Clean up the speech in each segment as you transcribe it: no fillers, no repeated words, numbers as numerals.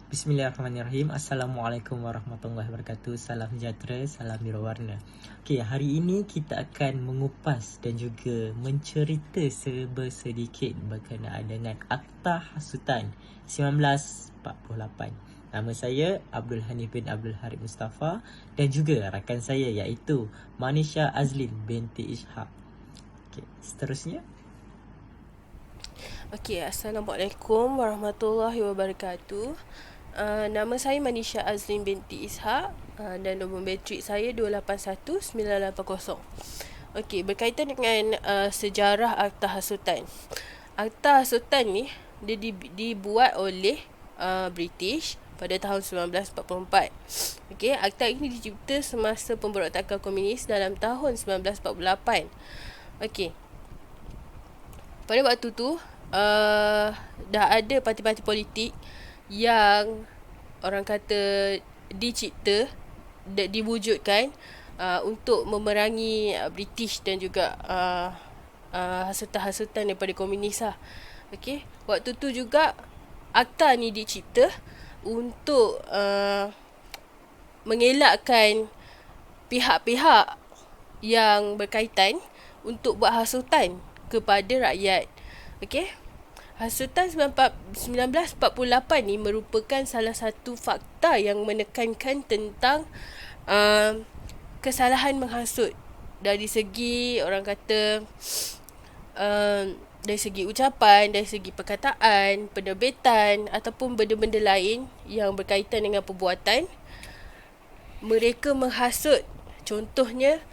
Bismillahirrahmanirrahim. Assalamualaikum warahmatullahi wabarakatuh. Salam sejahtera, salam biru warna. Okey, hari ini kita akan mengupas dan juga mencerita sedikit berkenaan dengan Akta Hasutan 1948. Nama saya Abdul Hanif bin Abdul Harith Mustafa dan juga rakan saya iaitu Manisha Azlin binti Ishaq. Okey, seterusnya. Okey, Assalamualaikum warahmatullahi wabarakatuh. Nama saya Manisha Azlin binti Ishaq dan nombor matrik saya 281980. Okey, berkaitan dengan sejarah Akta Hasutan. Akta Hasutan ni dia dibuat oleh British pada tahun 1944. Okey, akta ini dicipta semasa pemberontakan komunis dalam tahun 1948. Okey. Pada waktu tu dah ada parti-parti politik yang orang kata dicipta, diwujudkan untuk memerangi British dan juga hasutan-hasutan daripada komunis lah. Okay. Waktu tu juga akta ni dicipta untuk mengelakkan pihak-pihak yang berkaitan untuk buat hasutan kepada rakyat. Okey. Hasutan 1948 ni merupakan salah satu fakta yang menekankan tentang kesalahan menghasut dari segi orang kata dari segi ucapan, dari segi perkataan, penerbitan ataupun benda-benda lain yang berkaitan dengan perbuatan mereka menghasut. Contohnya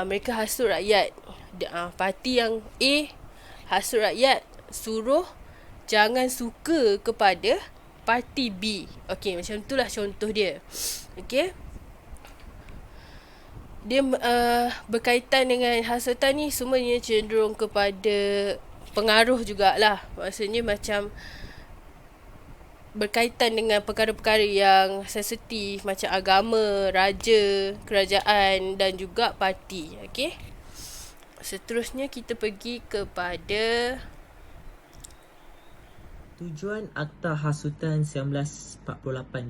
mereka hasut rakyat. Parti yang A hasut rakyat suruh jangan suka kepada parti B. Okey, macam itulah contoh dia. Okey. Dia berkaitan dengan hasutan ni semuanya cenderung kepada pengaruh jugalah. Maksudnya macam berkaitan dengan perkara-perkara yang sensitif macam agama, raja, kerajaan dan juga parti. Okey. Seterusnya kita pergi kepada Tujuan Akta Hasutan 1948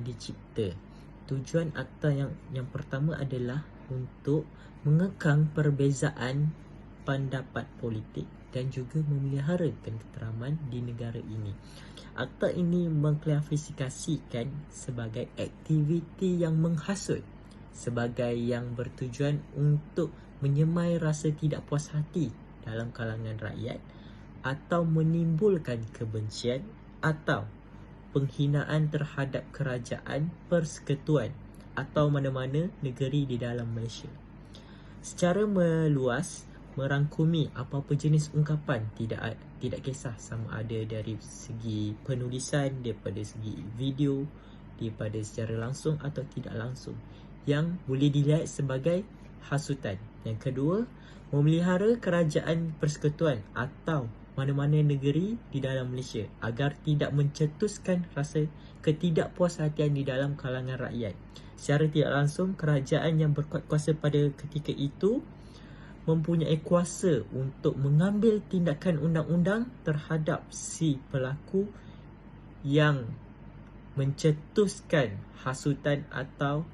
dicipta. Tujuan akta yang pertama adalah untuk mengekang perbezaan pendapat politik dan juga memelihara ketenteraman di negara ini. Akta ini mengklasifikasikan sebagai aktiviti yang menghasut sebagai yang bertujuan untuk menyemai rasa tidak puas hati dalam kalangan rakyat atau menimbulkan kebencian atau penghinaan terhadap kerajaan persekutuan atau mana-mana negeri di dalam Malaysia. Secara meluas merangkumi apa-apa jenis ungkapan, tidak kisah sama ada dari segi penulisan, daripada segi video, daripada secara langsung atau tidak langsung, yang boleh dilihat sebagai hasutan. Yang kedua, memelihara kerajaan persekutuan atau mana-mana negeri di dalam Malaysia agar tidak mencetuskan rasa ketidakpuashatian di dalam kalangan rakyat. Secara tidak langsung, kerajaan yang berkuat kuasa pada ketika itu mempunyai kuasa untuk mengambil tindakan undang-undang terhadap si pelaku yang mencetuskan hasutan atau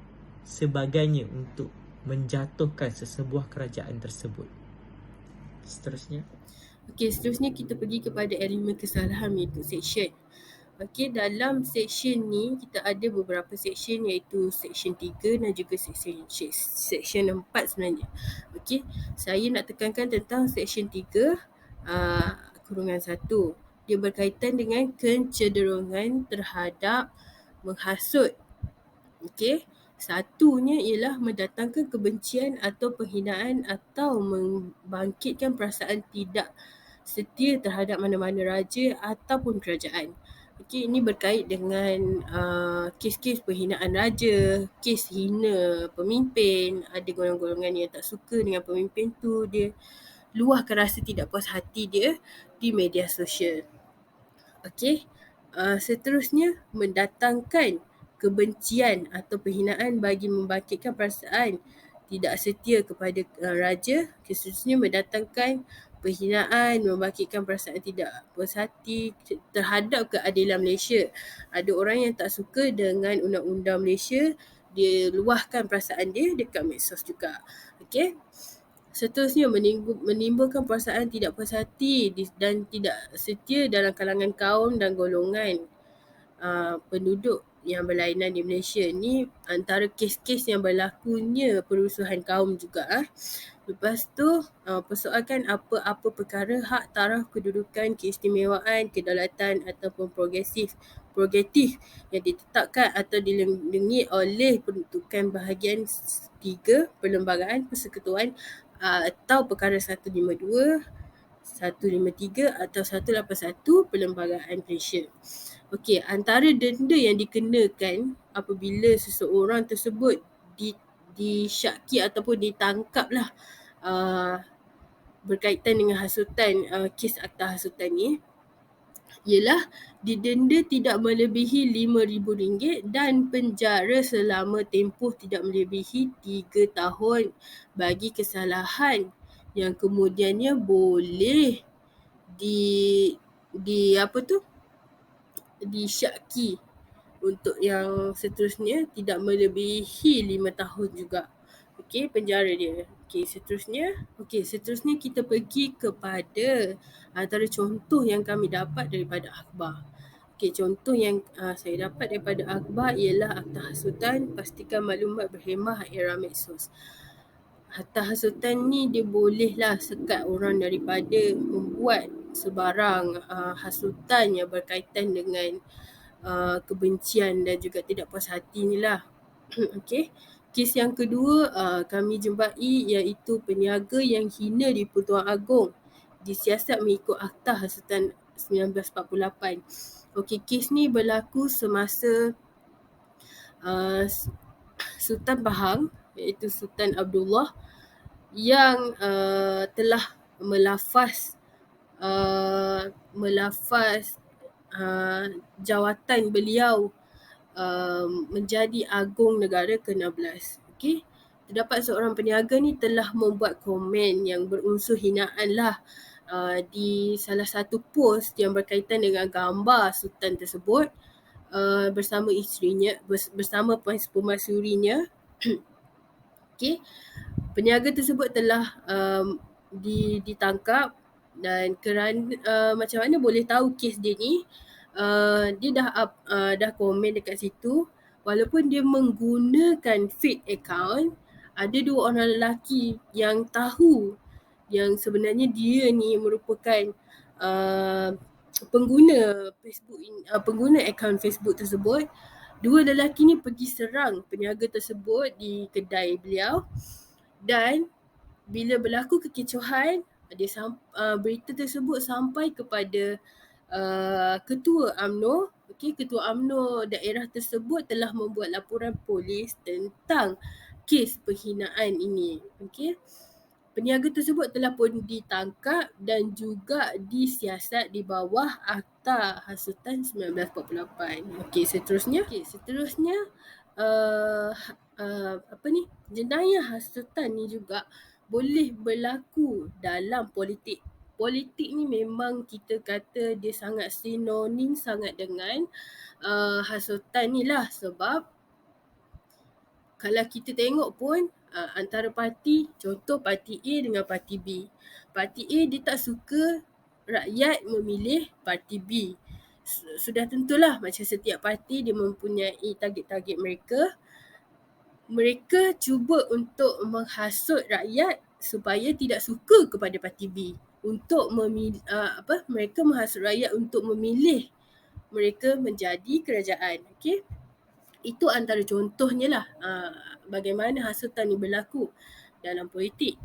sebagainya untuk menjatuhkan sesebuah kerajaan tersebut. Seterusnya. Okey, seterusnya kita pergi kepada elemen kesalahan iaitu section. Okey, dalam section ni kita ada beberapa section iaitu section 3 dan juga section 4 sebenarnya. Okey, saya nak tekankan tentang section 3 kurungan 1. Dia berkaitan dengan kecenderungan terhadap menghasut. Okey. Satunya ialah mendatangkan kebencian atau penghinaan atau membangkitkan perasaan tidak setia terhadap mana-mana raja ataupun kerajaan. Okey, ini berkait dengan kes-kes penghinaan raja, kes hina pemimpin, ada golongan-golongan yang tak suka dengan pemimpin tu, dia luahkan rasa tidak puas hati dia di media sosial. Okey, seterusnya mendatangkan kebencian atau penghinaan bagi membangkitkan perasaan tidak setia kepada raja. Seterusnya mendatangkan penghinaan, membangkitkan perasaan tidak puas hati terhadap keadilan Malaysia. Ada orang yang tak suka dengan undang-undang Malaysia, dia luahkan perasaan dia dekat medsos juga. Okey. Seterusnya, menimbulkan perasaan tidak puas hati dan tidak setia dalam kalangan kaum dan golongan penduduk yang berlainan di Malaysia. Ni antara kes-kes yang berlakunya perusuhan kaum juga. Lepas tu, persoalkan apa-apa perkara hak taraf kedudukan, keistimewaan, kedaulatan ataupun progratif yang ditetapkan atau dilindungi oleh peruntukan bahagian 3 Perlembagaan Persekutuan atau perkara 152, 153 atau 181 Perlembagaan Malaysia. Okey, antara denda yang dikenakan apabila seseorang tersebut disyaki ataupun ditangkap lah berkaitan dengan hasutan, kes akta hasutan ni, ialah didenda tidak melebihi RM5,000 dan penjara selama tempoh tidak melebihi 3 tahun bagi kesalahan yang kemudiannya boleh disyaki. Untuk yang seterusnya tidak melebihi 5 tahun juga. Okey, penjara dia. Okey, seterusnya kita pergi kepada antara contoh yang kami dapat daripada akhbar. Okey, contoh yang saya dapat daripada akhbar ialah akta hasutan, pastikan maklumat berhemah era medsos. Akta hasutan ni dia bolehlah sekat orang daripada membuat sebarang hasutan yang berkaitan dengan kebencian dan juga tidak puas hati ni lah. Okey. Kes yang kedua kami jumpai iaitu peniaga yang hina di Pertuan Agong disiasat mengikut akta hasutan 1948. Okey, kes ni berlaku semasa Sultan Pahang iaitu Sultan Abdullah yang telah melafaz jawatan beliau menjadi Agung Negara ke-16. Okey. Terdapat seorang peniaga ni telah membuat komen yang berunsur hinaan lah di salah satu post yang berkaitan dengan gambar Sultan tersebut bersama isterinya, bersama permaisurinya. Okey. Peniaga tersebut telah ditangkap dan kerana macam mana boleh tahu kes dia ni, dia dah komen dekat situ walaupun dia menggunakan fake account. Ada 2 orang lelaki yang tahu yang sebenarnya dia ni merupakan pengguna akaun Facebook tersebut. 2 lelaki ni pergi serang peniaga tersebut di kedai beliau dan bila berlaku kekecohan, berita tersebut sampai kepada Ketua UMNO. Okey, Ketua UMNO daerah tersebut telah membuat laporan polis tentang kes penghinaan ini. Okey. Peniaga tersebut telah pun ditangkap dan juga disiasat di bawah Akta Hasutan 1948. Okey, seterusnya jenayah hasutan ni juga boleh berlaku dalam politik. Politik ni memang kita kata dia sangat sinonim sangat dengan hasutan ni lah, sebab kalau kita tengok pun antara parti, contoh parti A dengan parti B. Parti A dia tak suka rakyat memilih parti B. Sudah tentulah macam setiap parti dia mempunyai target-target mereka. Mereka cuba untuk menghasut rakyat supaya tidak suka kepada parti B. Untuk mereka menghasut rakyat untuk memilih mereka menjadi kerajaan. Okey. Itu antara contohnya lah bagaimana hasutan ni berlaku dalam politik.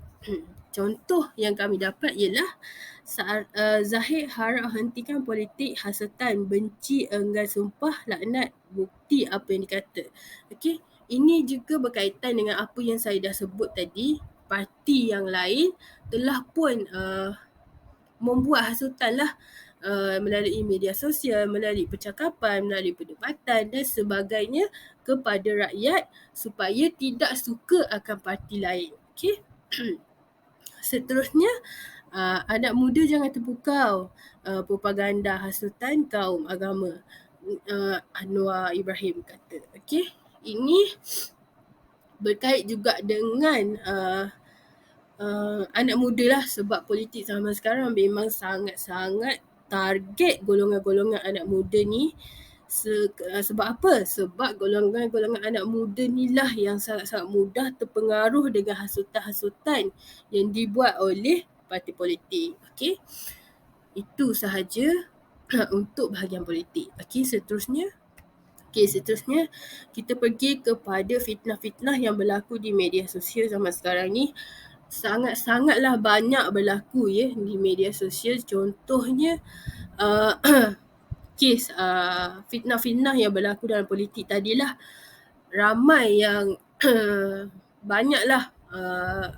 Contoh yang kami dapat ialah Zahid harap hentikan politik hasutan, benci, enggan sumpah, laknat, bukti apa yang dikata. Okey, ini juga berkaitan dengan apa yang saya dah sebut tadi. Parti yang lain telah pun membuat hasutan lah melalui media sosial, melalui percakapan, melalui perdebatan dan sebagainya kepada rakyat supaya tidak suka akan parti lain. Okey. Seterusnya anak muda jangan terpukau propaganda hasutan kaum agama, Anwar Ibrahim kata. Okey, ini berkait juga dengan anak muda lah, sebab politik zaman sekarang memang sangat-sangat target golongan-golongan anak muda ni. Sebab apa? Sebab golongan-golongan anak muda ni lah yang sangat-sangat mudah terpengaruh dengan hasutan-hasutan yang dibuat oleh parti politik. Okey, itu sahaja untuk bahagian politik. Okey, seterusnya kita pergi kepada fitnah-fitnah yang berlaku di media sosial zaman sekarang ni. Sangat-sangatlah banyak berlaku ya di media sosial. Contohnya kes fitnah-fitnah yang berlaku dalam politik tadilah. Ramai yang banyaklah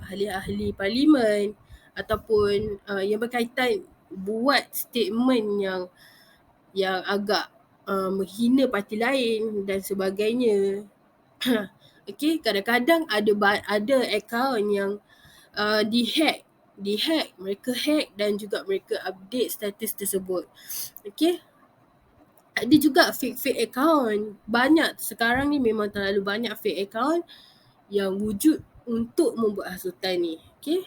ahli-ahli parlimen ataupun yang berkaitan buat statement yang agak menghina parti lain dan sebagainya. Okey, kadang-kadang ada akaun yang dihack, mereka hack dan juga mereka update status tersebut. Okey, ada juga fake account. Banyak sekarang ni, memang terlalu banyak fake account yang wujud untuk membuat hasutan ni. Okey,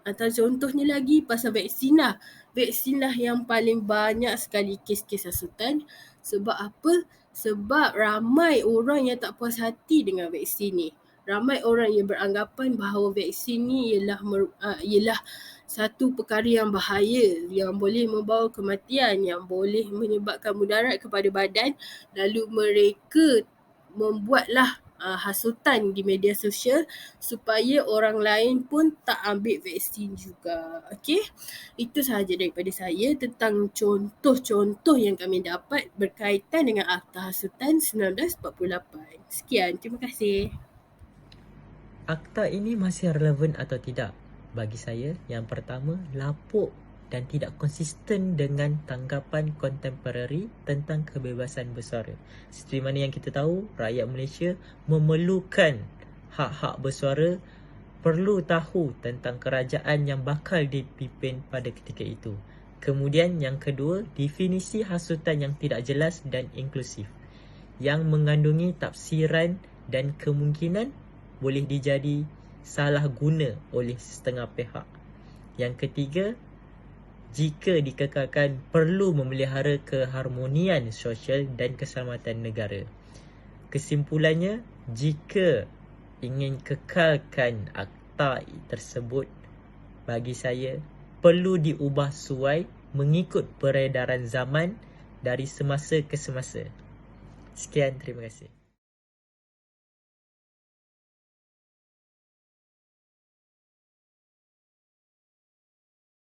antara contohnya lagi pasal vaksin lah. Vaksin lah yang paling banyak sekali kes-kes hasutan. Sebab apa? Sebab ramai orang yang tak puas hati dengan vaksin ni. Ramai orang yang beranggapan bahawa vaksin ni ialah satu perkara yang bahaya, yang boleh membawa kematian, yang boleh menyebabkan mudarat kepada badan. Lalu mereka membuatlah hasutan di media sosial supaya orang lain pun tak ambil vaksin juga. Okey, itu sahaja daripada saya tentang contoh-contoh yang kami dapat berkaitan dengan Akta Hasutan 1948. Sekian, terima kasih. Akta ini masih relevan atau tidak? Bagi saya, yang pertama, lapuk dan tidak konsisten dengan tanggapan kontemporari tentang kebebasan bersuara. Seperti mana yang kita tahu, rakyat Malaysia memerlukan hak-hak bersuara, perlu tahu tentang kerajaan yang bakal dipimpin pada ketika itu. Kemudian yang kedua, definisi hasutan yang tidak jelas dan inklusif, yang mengandungi tafsiran dan kemungkinan boleh dijadi salah guna oleh setengah pihak. Yang ketiga, jika dikekalkan perlu memelihara keharmonian sosial dan keselamatan negara. Kesimpulannya, jika ingin kekalkan akta tersebut, bagi saya perlu diubah suai mengikut peredaran zaman dari semasa ke semasa. Sekian, terima kasih.